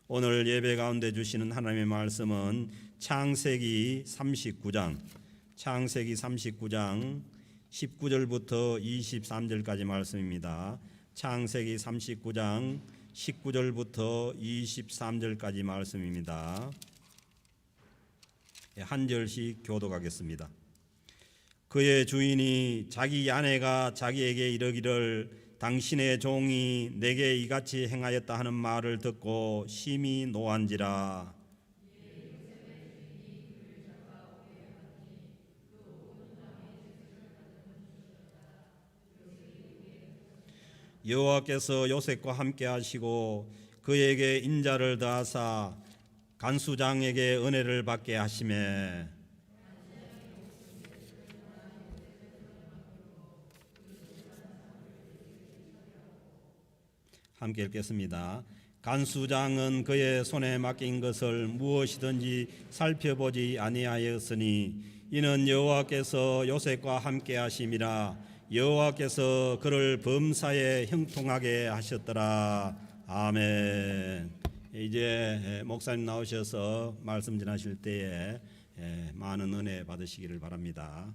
오늘 예배 가운데 주시는 하나님의 말씀은 창세기 39장 19절부터 23절까지 말씀입니다. 창세기 39장 19절부터 23절까지 말씀입니다. 한 절씩 교독하겠습니다. 그의 주인이 자기 아내가 자기에게 이르기를 당신의 종이 내게 이같이 행하였다 하는 말을 듣고 심히 노한지라. 여호와께서 요셉과 함께 하시고 그에게 인자를 더하사 간수장에게 은혜를 받게 하시매 함께 읽겠습니다. 간수장은 그의 손에 맡긴 것을 무엇이든지 살펴보지 아니하였으니 이는 여호와께서 요셉과 함께 하심이라. 여호와께서 그를 범사에 형통하게 하셨더라. 아멘. 이제 목사님 나오셔서 말씀 전하실 때에 많은 은혜 받으시기를 바랍니다.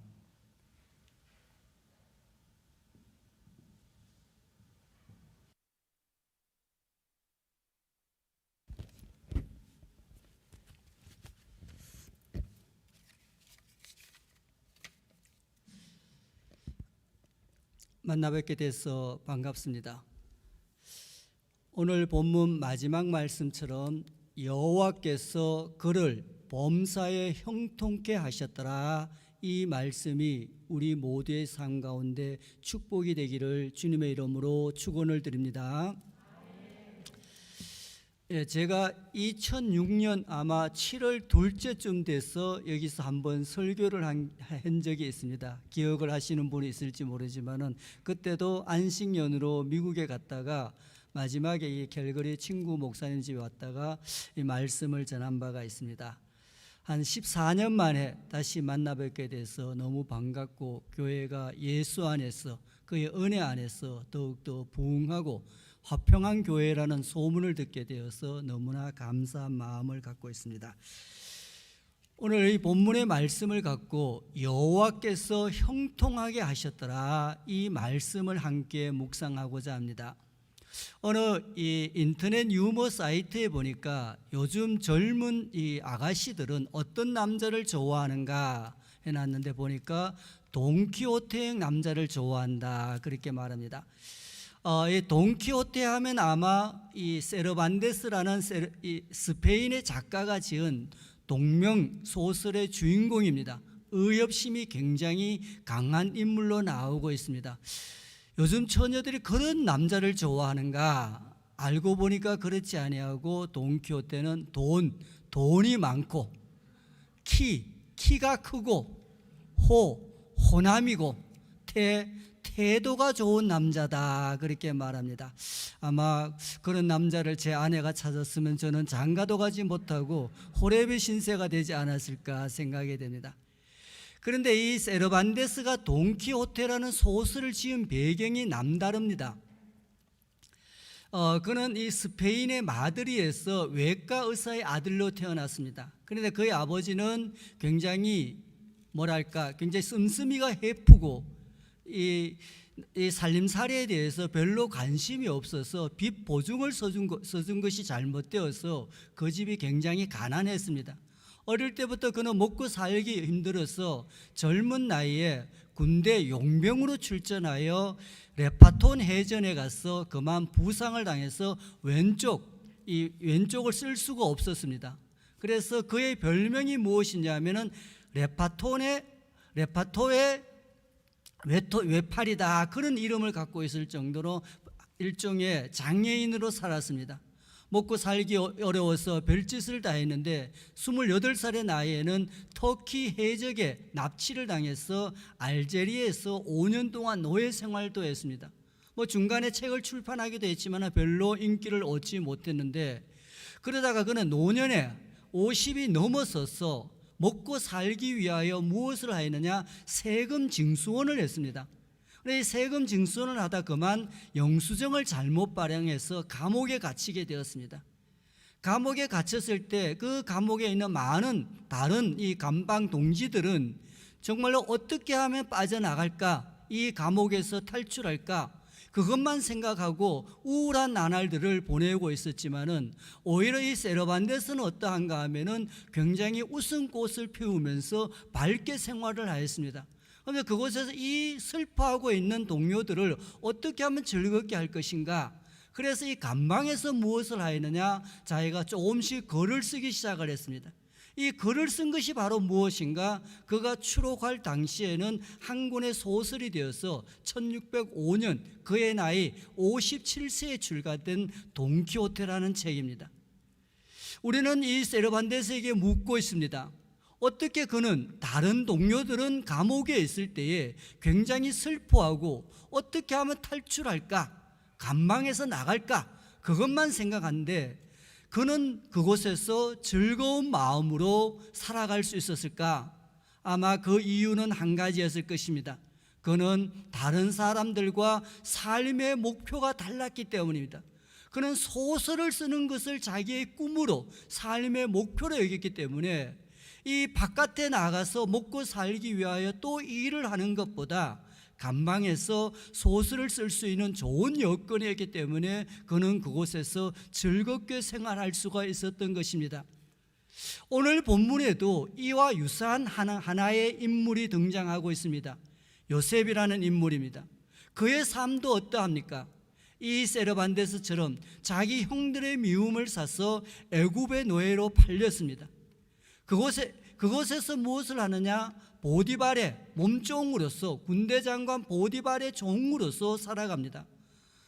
만나뵙게 돼서 반갑습니다. 오늘 본문 마지막 말씀처럼 여호와께서 그를 범사에 형통케 하셨더라. 이 말씀이 우리 모두의 삶 가운데 축복이 되기를 주님의 이름으로 축원을 드립니다. 제가 2006년 아마 7월 둘째쯤 돼서 여기서 한번 설교를 한 적이 있습니다. 기억을 하시는 분이 있을지 모르지만은 그때도 안식년으로 미국에 갔다가 마지막에 이 캘거리 친구 목사님 집에 왔다가 이 말씀을 전한 바가 있습니다. 한 14년 만에 다시 만나 뵙게 돼서 너무 반갑고 교회가 예수 안에서 그의 은혜 안에서 더욱더 부흥하고 화평한 교회라는 소문을 듣게 되어서 너무나 감사한 마음을 갖고 있습니다. 오늘 이 본문의 말씀을 갖고 여호와께서 형통하게 하셨더라. 이 말씀을 함께 묵상하고자 합니다. 어느 이 인터넷 유머 사이트에 보니까 요즘 젊은 이 아가씨들은 어떤 남자를 좋아하는가 해놨는데 보니까 돈키호테형 남자를 좋아한다 그렇게 말합니다. 이 돈키호테 하면 아마 이 세르반테스라는 이 스페인의 작가가 지은 동명 소설의 주인공입니다. 의협심이 굉장히 강한 인물로 나오고 있습니다. 요즘 처녀들이 그런 남자를 좋아하는가? 알고 보니까 그렇지 아니하고 돈키호테는 돈이 많고 키가 크고 호남이고 태도가 좋은 남자다 그렇게 말합니다. 아마 그런 남자를 제 아내가 찾았으면 저는 장가도 가지 못하고 호렙의 신세가 되지 않았을까 생각이 됩니다. 그런데 이 세르반테스가 돈키호테라는 소설을 지은 배경이 남다릅니다. 그는 이 스페인의 마드리에서 외과 의사의 아들로 태어났습니다. 그런데 그의 아버지는 굉장히 굉장히 씀씀이가 해프고 이 살림살이에 대해서 별로 관심이 없어서 빚 보증을 써준 것이 잘못되어서 그 집이 굉장히 가난했습니다. 어릴 때부터 그는 먹고 살기 힘들어서 젊은 나이에 군대 용병으로 출전하여 레파톤 해전에 가서 그만 부상을 당해서 왼쪽을 쓸 수가 없었습니다. 그래서 그의 별명이 무엇이냐면은 레파토의 외팔이다 그런 이름을 갖고 있을 정도로 일종의 장애인으로 살았습니다. 먹고 살기 어려워서 별짓을 다 했는데 28살의 나이에는 터키 해적에 납치를 당해서 알제리에서 5년 동안 노예 생활도 했습니다. 중간에 책을 출판하기도 했지만 별로 인기를 얻지 못했는데 그러다가 그는 노년에 50이 넘어서서 먹고 살기 위하여 무엇을 하였느냐? 세금 징수원을 했습니다. 그런데 이 세금 징수원을 하다 그만 영수증을 잘못 발행해서 감옥에 갇히게 되었습니다. 감옥에 갇혔을 때 그 감옥에 있는 많은 다른 이 감방 동지들은 정말로 어떻게 하면 빠져나갈까, 이 감옥에서 탈출할까, 그것만 생각하고 우울한 나날들을 보내고 있었지만은 오히려 이 세르반테스는 어떠한가 하면은 굉장히 웃음꽃을 피우면서 밝게 생활을 하였습니다. 그런데 그곳에서 이 슬퍼하고 있는 동료들을 어떻게 하면 즐겁게 할 것인가, 그래서 이 감방에서 무엇을 하였느냐, 자기가 조금씩 글을 쓰기 시작을 했습니다. 이 글을 쓴 것이 바로 무엇인가, 그가 추록할 당시에는 한 권의 소설이 되어서 1605년 그의 나이 57세에 출간된 돈키호테라는 책입니다. 우리는 이 세르반테스에게 묻고 있습니다. 어떻게 그는 다른 동료들은 감옥에 있을 때에 굉장히 슬퍼하고 어떻게 하면 탈출할까, 감방에서 나갈까, 그것만 생각하는데 그는 그곳에서 즐거운 마음으로 살아갈 수 있었을까? 아마 그 이유는 한 가지였을 것입니다. 그는 다른 사람들과 삶의 목표가 달랐기 때문입니다. 그는 소설을 쓰는 것을 자기의 꿈으로, 삶의 목표로 여겼기 때문에 이 바깥에 나가서 먹고 살기 위하여 또 일을 하는 것보다 감방에서 소설을 쓸 수 있는 좋은 여건이었기 때문에 그는 그곳에서 즐겁게 생활할 수가 있었던 것입니다. 오늘 본문에도 이와 유사한 하나의 인물이 등장하고 있습니다. 요셉이라는 인물입니다. 그의 삶도 어떠합니까? 이 세르반테스처럼 자기 형들의 미움을 사서 애굽의 노예로 팔렸습니다. 그곳에서 무엇을 하느냐? 보디발의 몸종으로서, 군대 장관 보디발의 종으로서 살아갑니다.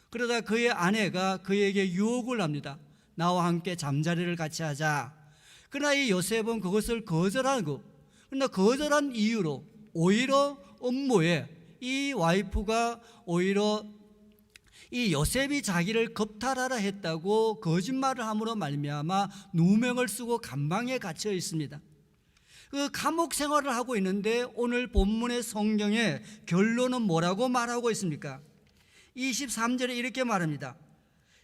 그러다 그의 아내가 그에게 유혹을 합니다. 나와 함께 잠자리를 같이 하자. 그러나 이 요셉은 그것을 거절하고, 그러나 거절한 이유로 오히려 업무에 이 와이프가 오히려 이 요셉이 자기를 겁탈하라 했다고 거짓말을 함으로 말미암아 누명을 쓰고 감방에 갇혀 있습니다. 그 감옥 생활을 하고 있는데 오늘 본문의 성경의 결론은 뭐라고 말하고 있습니까? 23절에 이렇게 말합니다.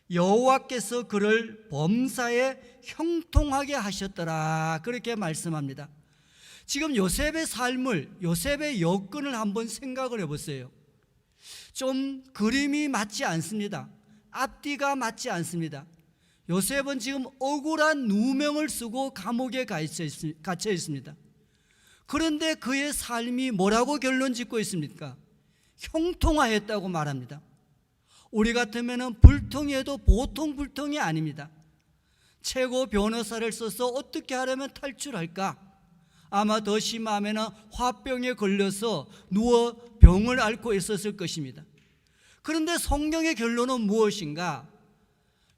여호와께서 그를 범사에 형통하게 하셨더라, 그렇게 말씀합니다. 지금 요셉의 삶을, 요셉의 여건을 한번 생각을 해보세요. 좀 그림이 맞지 않습니다. 앞뒤가 맞지 않습니다. 요셉은 지금 억울한 누명을 쓰고 감옥에 갇혀 있습니다. 그런데 그의 삶이 뭐라고 결론 짓고 있습니까? 형통하였다고 말합니다. 우리 같으면 불통해도 보통 불통이 아닙니다. 최고 변호사를 써서 어떻게 하려면 탈출할까? 아마 더 심하면 화병에 걸려서 누워 병을 앓고 있었을 것입니다. 그런데 성경의 결론은 무엇인가?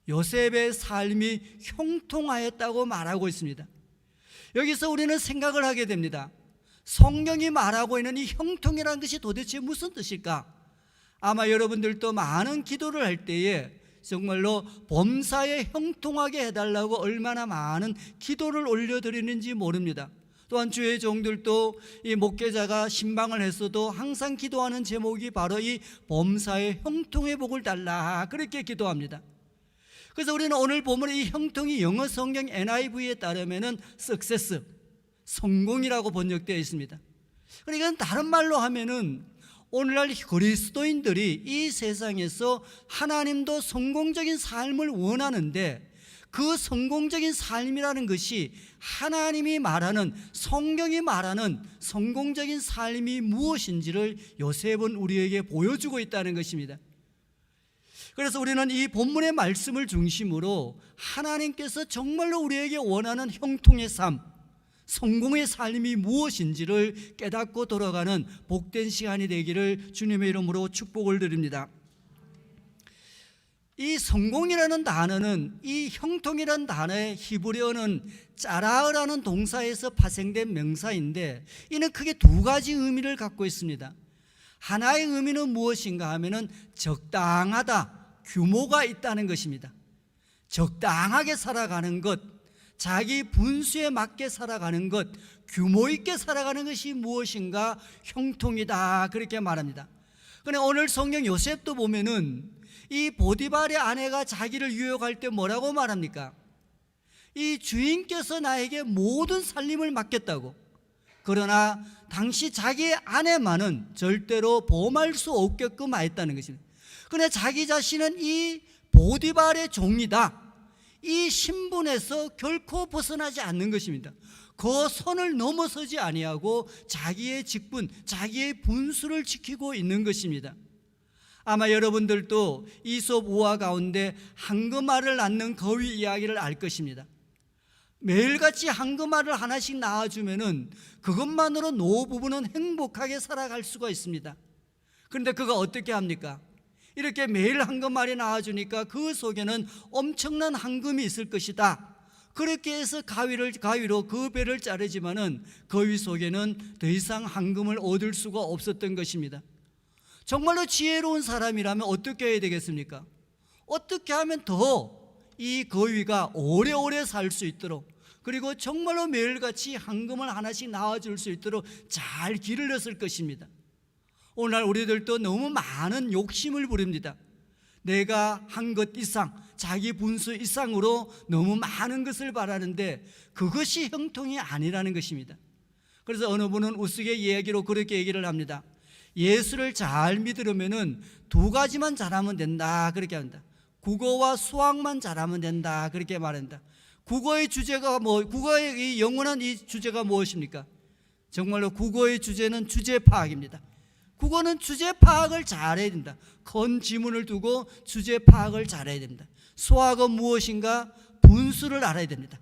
요셉의 삶이 형통하였다고 말하고 있습니다. 여기서 우리는 생각을 하게 됩니다. 성경이 말하고 있는 이 형통이라는 것이 도대체 무슨 뜻일까? 아마 여러분들도 많은 기도를 할 때에 정말로 범사에 형통하게 해달라고 얼마나 많은 기도를 올려드리는지 모릅니다. 또한 주의 종들도 이 목회자가 신방을 했어도 항상 기도하는 제목이 바로 이 범사에 형통의 복을 달라, 그렇게 기도합니다. 그래서 우리는 오늘 보면 이 형통이 영어 성경 NIV에 따르면은 success, 성공이라고 번역되어 있습니다. 그러니까 다른 말로 하면은 오늘날 그리스도인들이 이 세상에서 하나님도 성공적인 삶을 원하는데 그 성공적인 삶이라는 것이 하나님이 말하는, 성경이 말하는 성공적인 삶이 무엇인지를 요셉은 우리에게 보여주고 있다는 것입니다. 그래서 우리는 이 본문의 말씀을 중심으로 하나님께서 정말로 우리에게 원하는 형통의 삶, 성공의 삶이 무엇인지를 깨닫고 돌아가는 복된 시간이 되기를 주님의 이름으로 축복을 드립니다. 이 성공이라는 단어는, 이 형통이라는 단어의 히브리어는 짜라으라는 동사에서 파생된 명사인데 이는 크게 두 가지 의미를 갖고 있습니다. 하나의 의미는 무엇인가 하면은 적당하다, 규모가 있다는 것입니다. 적당하게 살아가는 것, 자기 분수에 맞게 살아가는 것, 규모 있게 살아가는 것이 무엇인가? 형통이다, 그렇게 말합니다. 그런데 오늘 성경 요셉도 보면은 이 보디발의 아내가 자기를 유혹할 때 뭐라고 말합니까? 이 주인께서 나에게 모든 살림을 맡겼다고. 그러나 당시 자기의 아내만은 절대로 범할 수 없게끔 하였다는 것입니다. 그러나 자기 자신은 이 보디발의 종이다, 이 신분에서 결코 벗어나지 않는 것입니다. 그 선을 넘어서지 아니하고 자기의 직분, 자기의 분수를 지키고 있는 것입니다. 아마 여러분들도 이솝 우화 가운데 황금알을 낳는 거위 이야기를 알 것입니다. 매일같이 황금알을 하나씩 낳아주면은 그것만으로 노부부는 행복하게 살아갈 수가 있습니다. 그런데 그가 어떻게 합니까? 이렇게 매일 황금알이 낳아주니까 그 속에는 엄청난 황금이 있을 것이다. 그렇게 해서 가위로 그 배를 자르지만은 거위 속에는 더 이상 황금을 얻을 수가 없었던 것입니다. 정말로 지혜로운 사람이라면 어떻게 해야 되겠습니까? 어떻게 하면 더 이 거위가 오래오래 살 수 있도록, 그리고 정말로 매일같이 황금을 하나씩 낳아줄 수 있도록 잘 기르렸을 것입니다. 오늘날 우리들도 너무 많은 욕심을 부립니다. 내가 한 것 이상, 자기 분수 이상으로 너무 많은 것을 바라는데 그것이 형통이 아니라는 것입니다. 그래서 어느 분은 우스개 이야기로 그렇게 얘기를 합니다. 예수를 잘 믿으려면은 두 가지만 잘하면 된다, 그렇게 합니다. 국어와 수학만 잘하면 된다, 그렇게 말한다. 국어의 이 영원한 이 주제가 무엇입니까? 정말로 국어의 주제는 주제 파악입니다. 국어는 주제 파악을 잘해야 된다. 건 지문을 두고 주제 파악을 잘해야 됩니다. 수학은 무엇인가? 분수를 알아야 됩니다.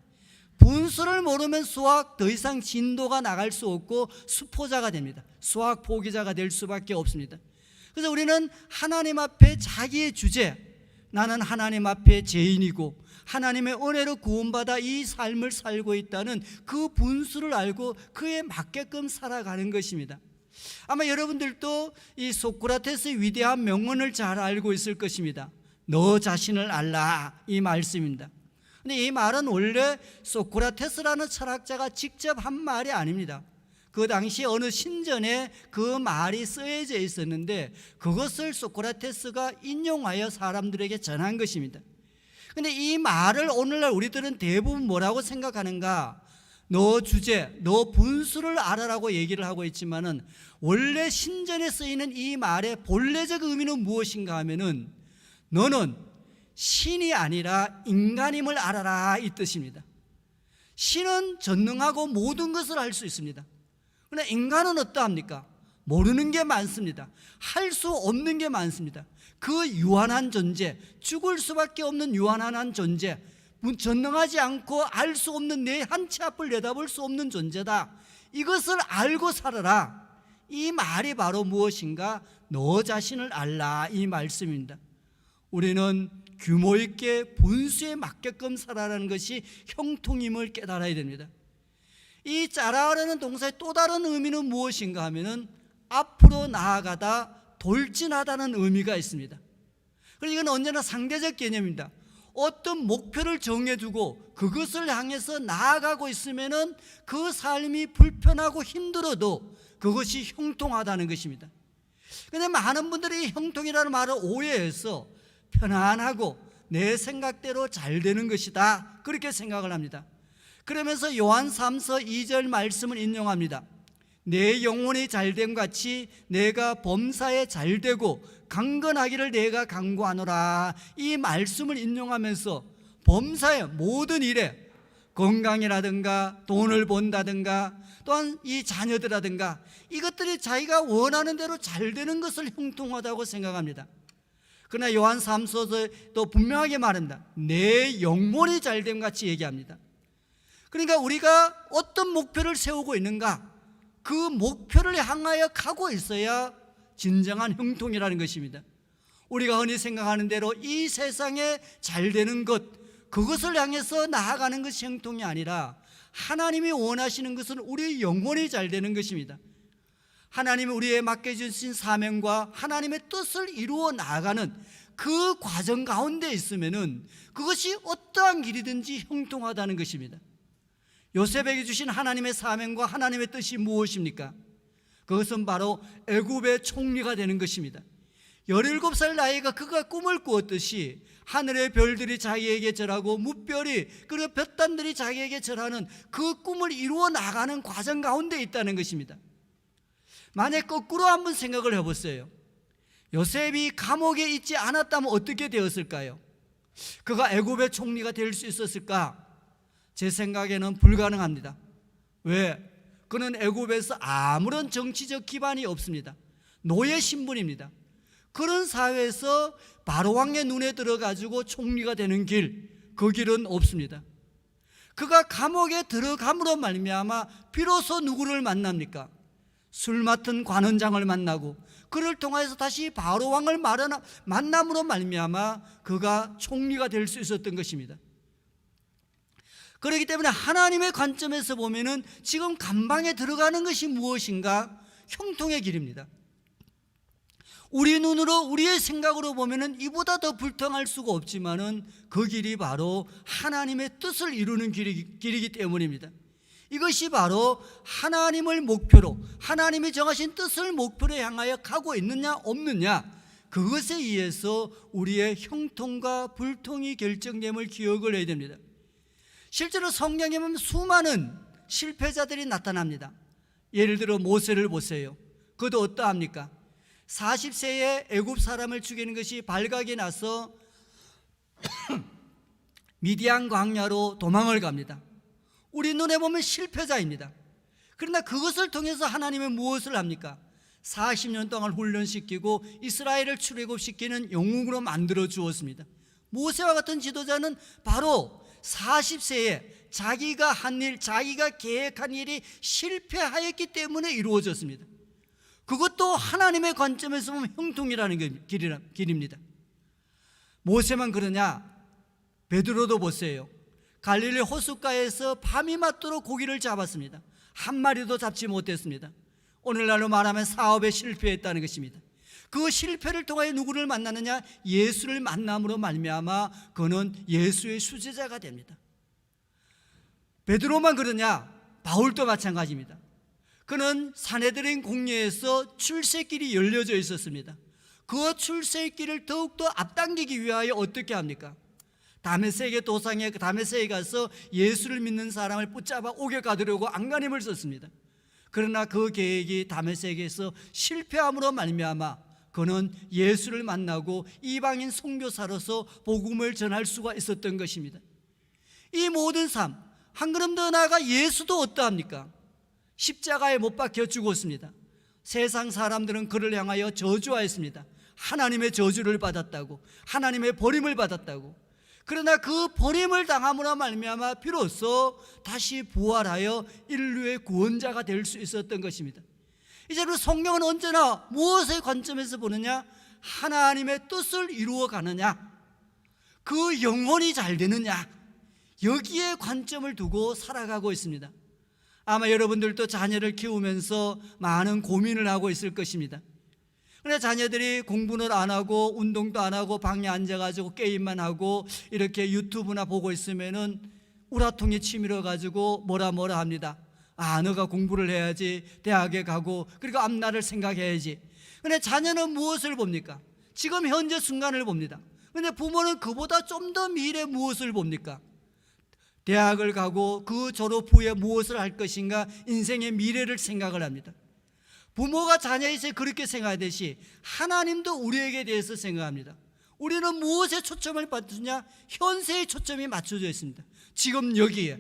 분수를 모르면 수학 더 이상 진도가 나갈 수 없고 수포자가 됩니다. 수학 포기자가 될 수밖에 없습니다. 그래서 우리는 하나님 앞에 자기의 주제, 나는 하나님 앞에 죄인이고 하나님의 은혜로 구원받아 이 삶을 살고 있다는 그 분수를 알고 그에 맞게끔 살아가는 것입니다. 아마 여러분들도 이 소크라테스의 위대한 명언을 잘 알고 있을 것입니다. 너 자신을 알라, 이 말씀입니다. 근데 이 말은 원래 소크라테스라는 철학자가 직접 한 말이 아닙니다. 그 당시 어느 신전에 그 말이 쓰여져 있었는데 그것을 소크라테스가 인용하여 사람들에게 전한 것입니다. 그런데 이 말을 오늘날 우리들은 대부분 뭐라고 생각하는가? 너 주제, 너 분수를 알아라고 얘기를 하고 있지만은 원래 신전에 쓰이는 이 말의 본래적 의미는 무엇인가 하면은 너는 신이 아니라 인간임을 알아라, 이 뜻입니다. 신은 전능하고 모든 것을 할 수 있습니다. 그러나 인간은 어떠합니까? 모르는 게 많습니다. 할 수 없는 게 많습니다. 그 유한한 존재, 죽을 수밖에 없는 유한한 존재, 전능하지 않고 알 수 없는 내 한 치 앞을 내다볼 수 없는 존재다. 이것을 알고 살아라. 이 말이 바로 무엇인가? 너 자신을 알라, 이 말씀입니다. 우리는 규모 있게 분수에 맞게끔 살아라는 것이 형통임을 깨달아야 됩니다. 이 자라라는 동사의 또 다른 의미는 무엇인가 하면은 앞으로 나아가다, 돌진하다는 의미가 있습니다. 그래서 이건 언제나 상대적 개념입니다. 어떤 목표를 정해두고 그것을 향해서 나아가고 있으면은 그 삶이 불편하고 힘들어도 그것이 형통하다는 것입니다. 그런데 많은 분들이 형통이라는 말을 오해해서 편안하고 내 생각대로 잘 되는 것이다, 그렇게 생각을 합니다. 그러면서 요한 3서 2절 말씀을 인용합니다. 내 영혼이 잘됨 같이 내가 범사에 잘되고 강건하기를 내가 간구하노라, 이 말씀을 인용하면서 범사의 모든 일에 건강이라든가 돈을 번다든가 또한 이 자녀들이라든가 이것들이 자기가 원하는 대로 잘 되는 것을 형통하다고 생각합니다. 그러나 요한 3서에 또 분명하게 말합니다. 내 영혼이 잘됨 같이 얘기합니다. 그러니까 우리가 어떤 목표를 세우고 있는가, 그 목표를 향하여 가고 있어야 진정한 형통이라는 것입니다. 우리가 흔히 생각하는 대로 이 세상에 잘 되는 것, 그것을 향해서 나아가는 것이 형통이 아니라 하나님이 원하시는 것은 우리의 영혼이 잘 되는 것입니다. 하나님이 우리에 맡겨주신 사명과 하나님의 뜻을 이루어 나아가는 그 과정 가운데 있으면은 그것이 어떠한 길이든지 형통하다는 것입니다. 요셉에게 주신 하나님의 사명과 하나님의 뜻이 무엇입니까? 그것은 바로 애굽의 총리가 되는 것입니다. 17살 나이가 그가 꿈을 꾸었듯이 하늘의 별들이 자기에게 절하고 무별이 그리고 볕단들이 자기에게 절하는 그 꿈을 이루어 나가는 과정 가운데 있다는 것입니다. 만약 거꾸로 한번 생각을 해보세요. 요셉이 감옥에 있지 않았다면 어떻게 되었을까요? 그가 애굽의 총리가 될 수 있었을까? 제 생각에는 불가능합니다. 왜? 그는 애굽에서 아무런 정치적 기반이 없습니다. 노예 신분입니다. 그런 사회에서 바로왕의 눈에 들어가지고 총리가 되는 길, 그 길은 없습니다. 그가 감옥에 들어감으로 말미암아 비로소 누구를 만납니까? 술 맡은 관원장을 만나고 그를 통해서 다시 바로왕을 만남으로 말미암아 그가 총리가 될 수 있었던 것입니다. 그렇기 때문에 하나님의 관점에서 보면은 지금 감방에 들어가는 것이 무엇인가? 형통의 길입니다. 우리 눈으로 우리의 생각으로 보면은 이보다 더 불통할 수가 없지만은 그 길이 바로 하나님의 뜻을 이루는 길이기 때문입니다. 이것이 바로 하나님을 목표로 하나님이 정하신 뜻을 목표로 향하여 가고 있느냐 없느냐, 그것에 의해서 우리의 형통과 불통이 결정됨을 기억을 해야 됩니다. 실제로 성경에 보면 수많은 실패자들이 나타납니다. 예를 들어 모세를 보세요. 그도 어떠합니까? 40세에 애굽 사람을 죽이는 것이 발각이 나서 미디안 광야로 도망을 갑니다. 우리 눈에 보면 실패자입니다. 그러나 그것을 통해서 하나님은 무엇을 합니까? 40년 동안 훈련시키고 이스라엘을 출애굽시키는 영웅으로 만들어 주었습니다. 모세와 같은 지도자는 바로 40세에 자기가 한 일, 자기가 계획한 일이 실패하였기 때문에 이루어졌습니다. 그것도 하나님의 관점에서 보면 형통이라는 길입니다. 모세만 그러냐? 베드로도 보세요. 갈릴리 호숫가에서 밤이 맞도록 고기를 잡았습니다. 한 마리도 잡지 못했습니다. 오늘날로 말하면 사업에 실패했다는 것입니다. 그 실패를 통하여 누구를 만나느냐? 예수를 만남으로 말미암아 그는 예수의 수제자가 됩니다. 베드로만 그러냐? 바울도 마찬가지입니다. 그는 사내들인 공회에서 출세길이 열려져 있었습니다. 그 출세길을 더욱더 앞당기기 위하여 어떻게 합니까? 다메섹의 도상에 다메섹에 가서 예수를 믿는 사람을 붙잡아 옥에 가두려고 안간힘을 썼습니다. 그러나 그 계획이 다메섹에서 실패함으로 말미암아 그는 예수를 만나고 이방인 선교사로서 복음을 전할 수가 있었던 것입니다. 이 모든 삶, 한 걸음 더 나아가 예수도 어떠합니까? 십자가에 못 박혀 죽었습니다. 세상 사람들은 그를 향하여 저주하였습니다. 하나님의 저주를 받았다고, 하나님의 버림을 받았다고. 그러나 그 버림을 당함으로 말미암아 비로소 다시 부활하여 인류의 구원자가 될 수 있었던 것입니다. 이제 성경은 언제나 무엇의 관점에서 보느냐? 하나님의 뜻을 이루어 가느냐, 그 영혼이 잘 되느냐, 여기에 관점을 두고 살아가고 있습니다. 아마 여러분들도 자녀를 키우면서 많은 고민을 하고 있을 것입니다. 그런데 자녀들이 공부는 안 하고 운동도 안 하고 방에 앉아가지고 게임만 하고 이렇게 유튜브나 보고 있으면은 우라통이 치밀어가지고 뭐라 합니다. 아, 너가 공부를 해야지, 대학에 가고 그리고 앞날을 생각해야지. 그런데 자녀는 무엇을 봅니까? 지금 현재 순간을 봅니다. 그런데 부모는 그보다 좀 더 미래 무엇을 봅니까? 대학을 가고 그 졸업 후에 무엇을 할 것인가, 인생의 미래를 생각을 합니다. 부모가 자녀에게 그렇게 생각하듯이 하나님도 우리에게 대해서 생각합니다. 우리는 무엇에 초점을 맞추냐? 현세에 초점이 맞춰져 있습니다. 지금 여기에.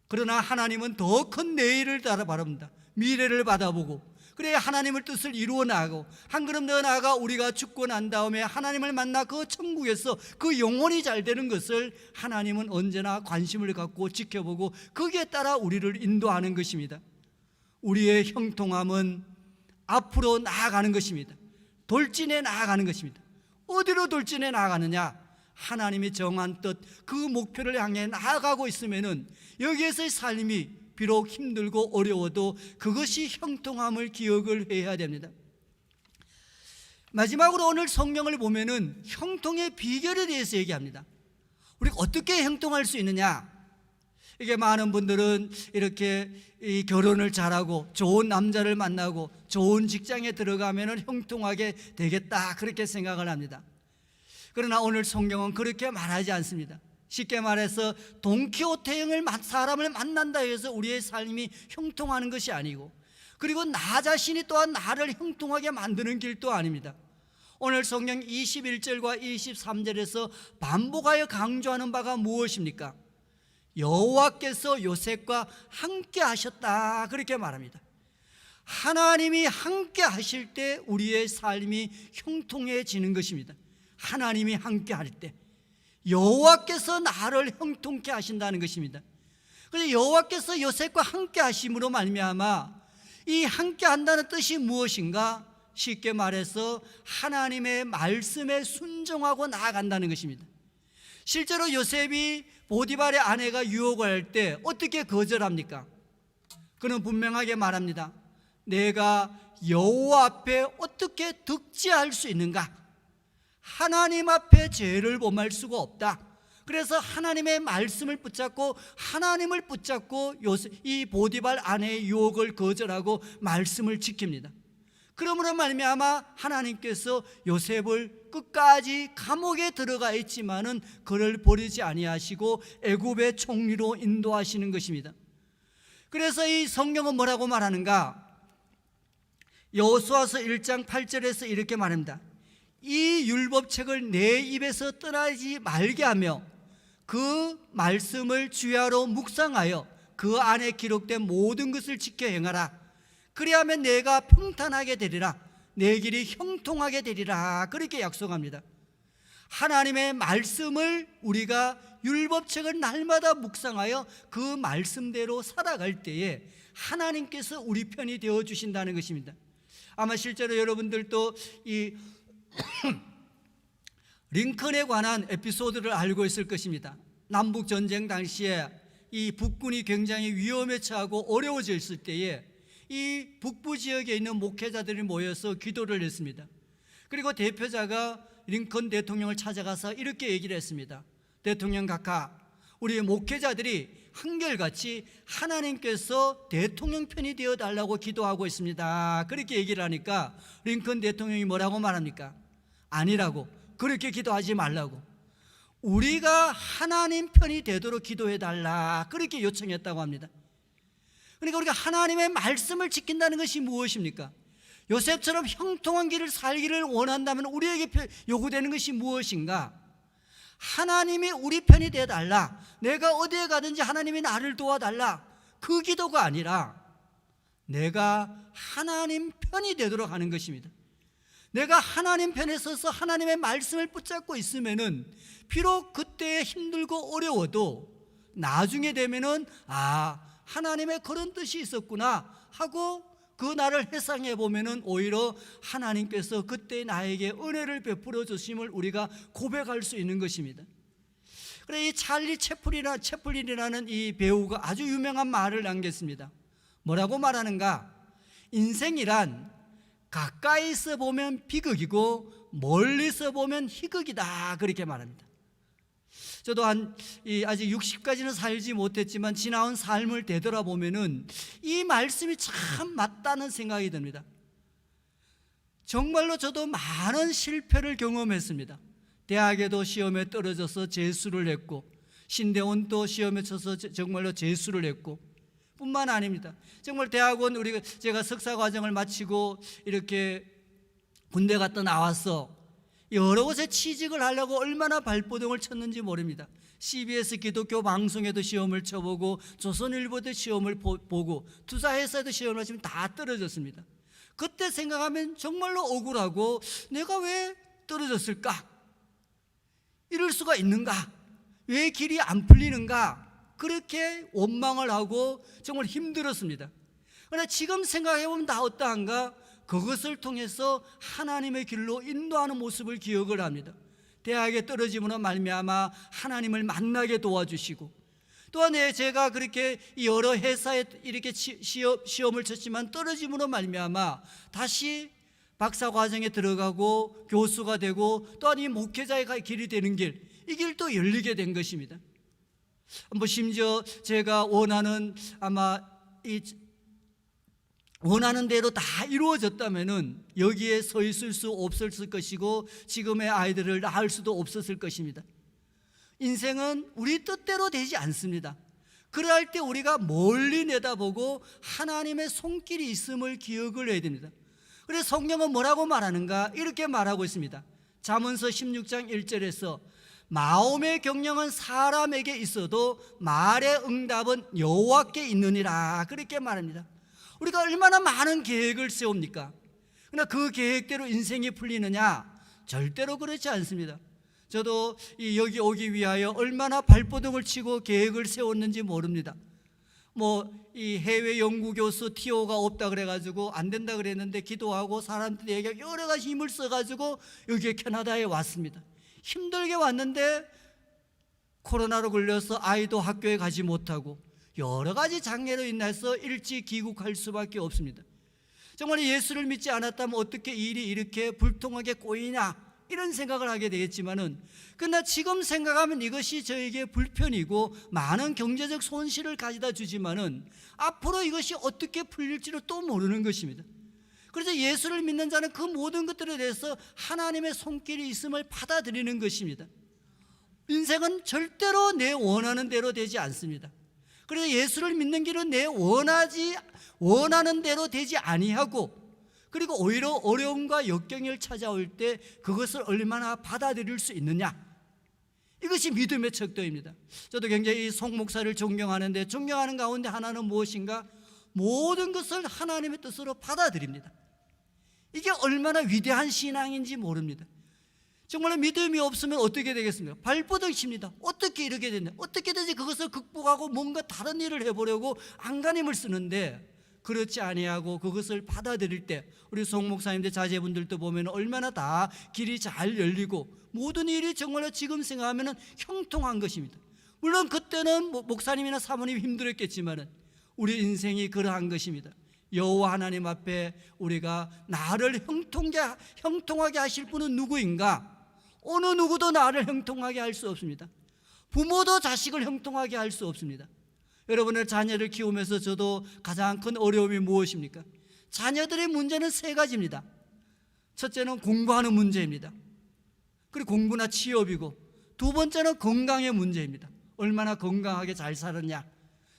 그러나 하나님은 더 큰 내일을 바라봅니다. 미래를 바라보고, 그래야 하나님의 뜻을 이루어 나가고, 한 걸음 더 나아가 우리가 죽고 난 다음에 하나님을 만나 그 천국에서 그 영혼이 잘 되는 것을 하나님은 언제나 관심을 갖고 지켜보고 거기에 따라 우리를 인도하는 것입니다. 우리의 형통함은 앞으로 나아가는 것입니다. 돌진해 나아가는 것입니다. 어디로 돌진해 나아가느냐? 하나님이 정한 뜻, 그 목표를 향해 나아가고 있으면은 여기에서의 삶이 비록 힘들고 어려워도 그것이 형통함을 기억을 해야 됩니다. 마지막으로 오늘 성경을 보면은 형통의 비결에 대해서 얘기합니다. 우리가 어떻게 형통할 수 있느냐? 이게 많은 분들은 이렇게 이 결혼을 잘하고 좋은 남자를 만나고 좋은 직장에 들어가면 형통하게 되겠다, 그렇게 생각을 합니다. 그러나 오늘 성경은 그렇게 말하지 않습니다. 쉽게 말해서 돈키호테형을 사람을 만난다 해서 우리의 삶이 형통하는 것이 아니고, 그리고 나 자신이 또한 나를 형통하게 만드는 길도 아닙니다. 오늘 성경 21절과 23절에서 반복하여 강조하는 바가 무엇입니까? 여호와께서 요셉과 함께 하셨다, 그렇게 말합니다. 하나님이 함께 하실 때 우리의 삶이 형통해지는 것입니다. 하나님이 함께 할 때 여호와께서 나를 형통케 하신다는 것입니다. 그래서 여호와께서 요셉과 함께 하심으로 말미암아 이 함께 한다는 뜻이 무엇인가? 쉽게 말해서 하나님의 말씀에 순종하고 나아간다는 것입니다. 실제로 요셉이 보디발의 아내가 유혹을 할 때 어떻게 거절합니까? 그는 분명하게 말합니다. 내가 여호와 앞에 어떻게 득지할 수 있는가? 하나님 앞에 죄를 범할 수가 없다. 그래서 하나님의 말씀을 붙잡고 하나님을 붙잡고 이 보디발 아내의 유혹을 거절하고 말씀을 지킵니다. 그러므로 말미암아 하나님께서 요셉을 끝까지 감옥에 들어가 있지만은 그를 버리지 아니하시고 애굽의 총리로 인도하시는 것입니다. 그래서 이 성경은 뭐라고 말하는가? 여호수아서 1장 8절에서 이렇게 말합니다. 이 율법책을 내 입에서 떠나지 말게 하며 그 말씀을 주야로 묵상하여 그 안에 기록된 모든 것을 지켜 행하라. 그리하면 내가 평탄하게 되리라. 내 길이 형통하게 되리라. 그렇게 약속합니다. 하나님의 말씀을 우리가 율법책을 날마다 묵상하여 그 말씀대로 살아갈 때에 하나님께서 우리 편이 되어 주신다는 것입니다. 아마 실제로 여러분들도 이 링컨에 관한 에피소드를 알고 있을 것입니다. 남북전쟁 당시에 이 북군이 굉장히 위험에 처하고 어려워져 있을 때에 이 북부 지역에 있는 목회자들이 모여서 기도를 했습니다. 그리고 대표자가 링컨 대통령을 찾아가서 이렇게 얘기를 했습니다. 대통령 각하, 우리 목회자들이 한결같이 하나님께서 대통령 편이 되어달라고 기도하고 있습니다. 그렇게 얘기를 하니까 링컨 대통령이 뭐라고 말합니까? 아니라고, 그렇게 기도하지 말라고, 우리가 하나님 편이 되도록 기도해달라, 그렇게 요청했다고 합니다. 그러니까 우리가 하나님의 말씀을 지킨다는 것이 무엇입니까? 요셉처럼 형통한 길을 살기를 원한다면 우리에게 요구되는 것이 무엇인가? 하나님이 우리 편이 되어달라, 내가 어디에 가든지 하나님이 나를 도와달라, 그 기도가 아니라 내가 하나님 편이 되도록 하는 것입니다. 내가 하나님 편에 서서 하나님의 말씀을 붙잡고 있으면은 비록 그때 힘들고 어려워도 나중에 되면은 하나님의 그런 뜻이 있었구나 하고 그 날을 회상해 보면은 오히려 하나님께서 그때 나에게 은혜를 베풀어 주심을 우리가 고백할 수 있는 것입니다. 그래, 이 찰리 채플린이라는 이 배우가 아주 유명한 말을 남겼습니다. 뭐라고 말하는가? 인생이란 가까이서 보면 비극이고 멀리서 보면 희극이다, 그렇게 말합니다. 저도 아직 60까지는 살지 못했지만 지나온 삶을 되돌아보면은 이 말씀이 참 맞다는 생각이 듭니다. 정말로 저도 많은 실패를 경험했습니다. 대학에도 시험에 떨어져서 재수를 했고, 신대원도 시험에 쳐서 정말로 재수를 했고, 뿐만 아닙니다. 정말 대학원 제가 석사 과정을 마치고 이렇게 군대 갔다 나와서 여러 곳에 취직을 하려고 얼마나 발버둥을 쳤는지 모릅니다. CBS 기독교 방송에도 시험을 쳐보고 조선일보도 시험을 보고 투자회사에도 시험을 치면 다 떨어졌습니다. 그때 생각하면 정말로 억울하고 내가 왜 떨어졌을까? 이럴 수가 있는가? 왜 길이 안 풀리는가? 그렇게 원망을 하고 정말 힘들었습니다. 그러나 지금 생각해보면 다 어떠한가? 그것을 통해서 하나님의 길로 인도하는 모습을 기억을 합니다. 대학에 떨어짐으로 말미암아 하나님을 만나게 도와주시고, 또한 제가 그렇게 여러 회사에 이렇게 시험을 쳤지만 떨어짐으로 말미암아 다시 박사 과정에 들어가고 교수가 되고, 또한 이 목회자의 길이 되는 길, 이 길도 열리게 된 것입니다. 뭐 심지어 제가 원하는 아마 이 원하는 대로 다 이루어졌다면은 여기에 서 있을 수 없었을 것이고 지금의 아이들을 낳을 수도 없었을 것입니다. 인생은 우리 뜻대로 되지 않습니다. 그럴 때 우리가 멀리 내다보고 하나님의 손길이 있음을 기억을 해야 됩니다. 그래서 성경은 뭐라고 말하는가? 이렇게 말하고 있습니다. 잠언서 16장 1절에서 마음의 경영은 사람에게 있어도 말의 응답은 여호와께 있느니라, 그렇게 말합니다. 우리가 얼마나 많은 계획을 세웁니까? 그러나 그 계획대로 인생이 풀리느냐? 절대로 그렇지 않습니다. 저도 여기 오기 위하여 얼마나 발버둥을 치고 계획을 세웠는지 모릅니다. 이 해외 연구교수 TO가 없다 그래가지고 안 된다 그랬는데 기도하고 사람들에게 여러 가지 힘을 써가지고 여기에 캐나다에 왔습니다. 힘들게 왔는데 코로나로 걸려서 아이도 학교에 가지 못하고 여러 가지 장애로 인해서 일찍 귀국할 수밖에 없습니다. 정말 예수를 믿지 않았다면 어떻게 일이 이렇게 불통하게 꼬이냐, 이런 생각을 하게 되겠지만은, 그러나 지금 생각하면 이것이 저에게 불편이고 많은 경제적 손실을 가져다 주지만은 앞으로 이것이 어떻게 풀릴지를 또 모르는 것입니다. 그래서 예수를 믿는 자는 그 모든 것들에 대해서 하나님의 손길이 있음을 받아들이는 것입니다. 인생은 절대로 내 원하는 대로 되지 않습니다. 그래서 예수를 믿는 길은 내 원하는 대로 되지 아니하고, 그리고 오히려 어려움과 역경을 찾아올 때 그것을 얼마나 받아들일 수 있느냐, 이것이 믿음의 척도입니다. 저도 굉장히 송 목사를 존경하는데, 존경하는 가운데 하나는 무엇인가? 모든 것을 하나님의 뜻으로 받아들입니다. 이게 얼마나 위대한 신앙인지 모릅니다. 정말 믿음이 없으면 어떻게 되겠습니까? 발버둥 칩니다. 어떻게 이렇게 됐냐, 어떻게든지 그것을 극복하고 뭔가 다른 일을 해보려고 안간힘을 쓰는데, 그렇지 아니하고 그것을 받아들일 때 우리 송 목사님들 자제분들도 보면 얼마나 다 길이 잘 열리고 모든 일이 정말로 지금 생각하면 형통한 것입니다. 물론 그때는 목사님이나 사모님이 힘들었겠지만 우리 인생이 그러한 것입니다. 여호와 하나님 앞에 우리가 나를 형통하게 하실 분은 누구인가? 어느 누구도 나를 형통하게 할 수 없습니다. 부모도 자식을 형통하게 할 수 없습니다. 여러분의 자녀를 키우면서 저도 가장 큰 어려움이 무엇입니까? 자녀들의 문제는 세 가지입니다. 첫째는 공부하는 문제입니다. 그리고 공부나 취업이고, 두 번째는 건강의 문제입니다. 얼마나 건강하게 잘 살았냐.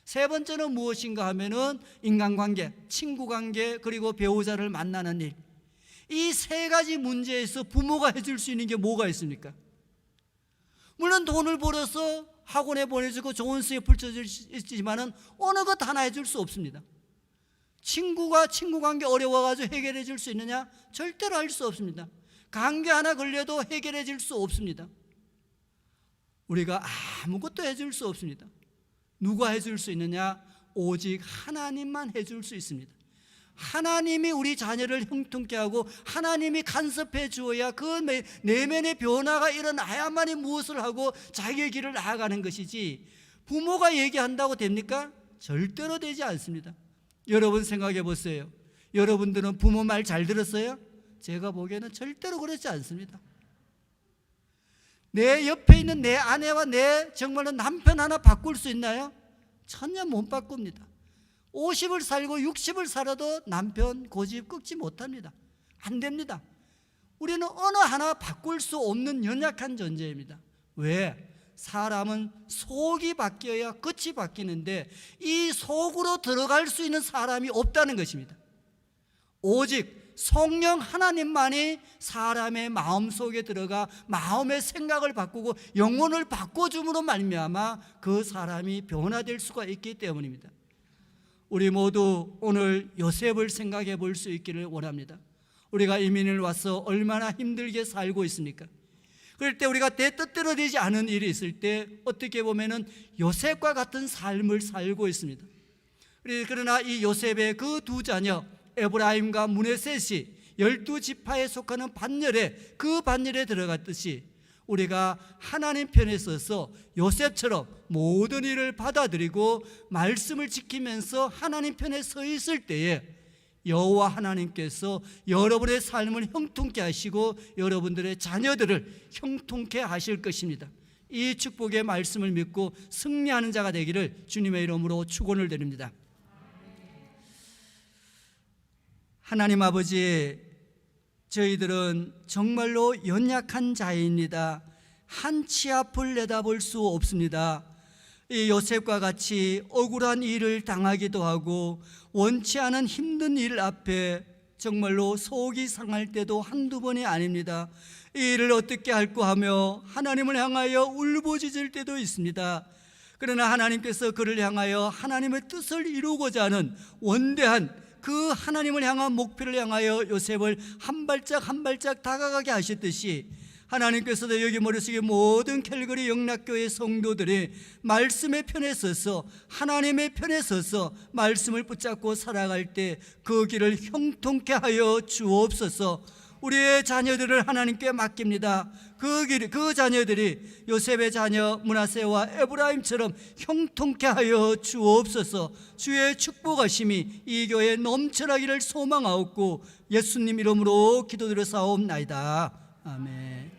세 번째는 무엇인가 하면은 인간관계, 친구관계, 그리고 배우자를 만나는 일. 이 세 가지 문제에서 부모가 해줄 수 있는 게 뭐가 있습니까? 물론 돈을 벌어서 학원에 보내주고 좋은 수에 붙여줄 수 있지만은 어느 것 하나 해줄 수 없습니다. 친구관계 어려워가지고 해결해 줄 수 있느냐? 절대로 할 수 없습니다. 감기 하나 걸려도 해결해 줄 수 없습니다. 우리가 아무것도 해줄 수 없습니다. 누가 해줄 수 있느냐? 오직 하나님만 해줄 수 있습니다. 하나님이 우리 자녀를 형통케 하고 하나님이 간섭해 주어야 그 내면의 변화가 일어나야만이 무엇을 하고 자기의 길을 나아가는 것이지, 부모가 얘기한다고 됩니까? 절대로 되지 않습니다. 여러분 생각해 보세요. 여러분들은 부모 말 잘 들었어요? 제가 보기에는 절대로 그렇지 않습니다. 내 옆에 있는 내 아내와 내 정말로 남편 하나 바꿀 수 있나요? 전혀 못 바꿉니다. 50을 살고 60을 살아도 남편 고집 꺾지 못합니다. 안 됩니다. 우리는 어느 하나 바꿀 수 없는 연약한 존재입니다. 왜? 사람은 속이 바뀌어야 끝이 바뀌는데 이 속으로 들어갈 수 있는 사람이 없다는 것입니다. 오직 성령 하나님만이 사람의 마음속에 들어가 마음의 생각을 바꾸고 영혼을 바꿔줌으로 말미암아 그 사람이 변화될 수가 있기 때문입니다. 우리 모두 오늘 요셉을 생각해 볼 수 있기를 원합니다. 우리가 이민을 와서 얼마나 힘들게 살고 있습니까? 그럴 때 우리가 내 뜻대로 되지 않은 일이 있을 때 어떻게 보면은 요셉과 같은 삶을 살고 있습니다. 그러나 이 요셉의 그 두 자녀 에브라임과 므낫셋이 12지파에 속하는 반열에, 그 반열에 들어갔듯이 우리가 하나님 편에 서서 요셉처럼 모든 일을 받아들이고 말씀을 지키면서 하나님 편에 서 있을 때에 여호와 하나님께서 여러분의 삶을 형통케 하시고 여러분들의 자녀들을 형통케 하실 것입니다. 이 축복의 말씀을 믿고 승리하는 자가 되기를 주님의 이름으로 축원을 드립니다. 하나님 아버지, 저희들은 정말로 연약한 자입니다. 한 치 앞을 내다볼 수 없습니다. 이 요셉과 같이 억울한 일을 당하기도 하고 원치 않은 힘든 일 앞에 정말로 속이 상할 때도 한두 번이 아닙니다. 이 일을 어떻게 할까 하며 하나님을 향하여 울부짖을 때도 있습니다. 그러나 하나님께서 그를 향하여 하나님의 뜻을 이루고자 하는 원대한 그 하나님을 향한 목표를 향하여 요셉을 한 발짝 한 발짝 다가가게 하셨듯이 하나님께서도 여기 머릿속에 모든 캘거리 영락교회 성도들이 말씀의 편에 서서 하나님의 편에 서서 말씀을 붙잡고 살아갈 때 그 길을 형통케 하여 주옵소서. 우리의 자녀들을 하나님께 맡깁니다. 그 자녀들이 요셉의 자녀 므낫세와 에브라임처럼 형통케 하여 주옵소서. 주의 축복하심이 이 교회에 넘쳐나기를 소망하옵고 예수님 이름으로 기도드려 사옵나이다. 아멘.